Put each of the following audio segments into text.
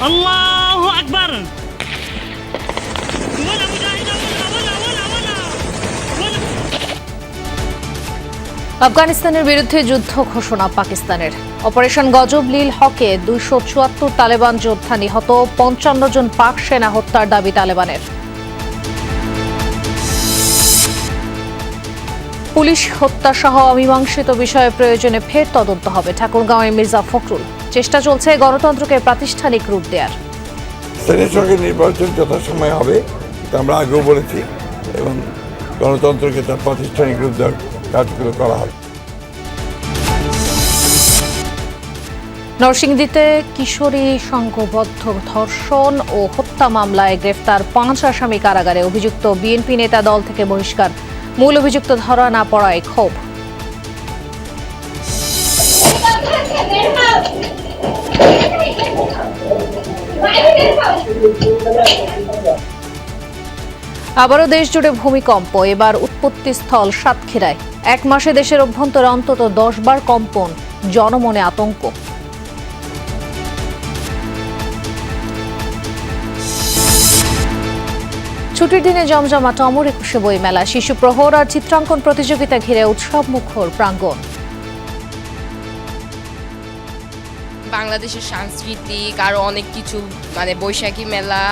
আল্লাহু আকবার। আফগানিস্তানের বিরুদ্ধে যুদ্ধ ঘোষণা পাকিস্তানের। অপারেশন গজব-লীল হকে 274 তালেবান যোদ্ধা নিহত, 55 জন পাক সেনা হত্যার দাবি তালেবানের। পুলিশ হত্যা সহ অমীমাংসিত বিষয়ে প্রয়োজনে ফের তদন্ত হবে, ঠাকুরগাঁওয়ের মির্জা ফখরুল। চেষ্টা চলছে গণতন্ত্রকে প্রাতিষ্ঠানিক রূপ দেওয়ার। স্থানীয় সরকার নির্বাচন যথাসময়ে হবে, এটা আমরা আগেও বলেছি, এবং গণতন্ত্রকে তার প্রাতিষ্ঠানিক রূপ দেওয়ার কাজগুলো করা হবে। নরসিংদীতে কিশোরী সংঘবদ্ধ ধর্ষণ ও হত্যা মামলায় গ্রেফতার 5 আসামি কারাগারে। অভিযুক্ত বিএনপি নেতা দল থেকে বহিষ্কার, মূল অভিযুক্ত ধরা না পড়ায় ক্ষোভ। আবারও দেশ জুড়ে ভূমিকম্প, এবার উৎপত্তিস্থল সাতক্ষীরায়। 1 মাসে দেশের অভ্যন্তরে অন্তত 10 বার কম্পন, জনমনে আতঙ্ক। ছুটির দিনে জমজমাট অমর একুশে বই মেলা, শিশু প্রহর আর চিত্রাঙ্কন প্রতিযোগিতা ঘিরে উৎসব মুখর প্রাঙ্গণ। বাংলাদেশের সাংস্কৃতিক আরও অনেক কিছু, মানে বৈশাখী মেলা,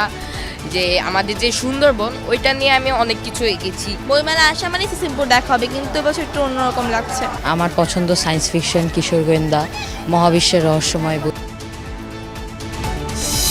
যে আমাদের যে সুন্দরবন, ওইটা নিয়ে আমি অনেক কিছু এঁকেছি। বইমেলা আসা মানে সিম্পল দেখা হবে, কিন্তু এবছর একটু অন্যরকম লাগছে। আমার পছন্দ সায়েন্স ফিকশন, কিশোর গোয়েন্দা, মহাবিশ্বের রহস্যময় বই।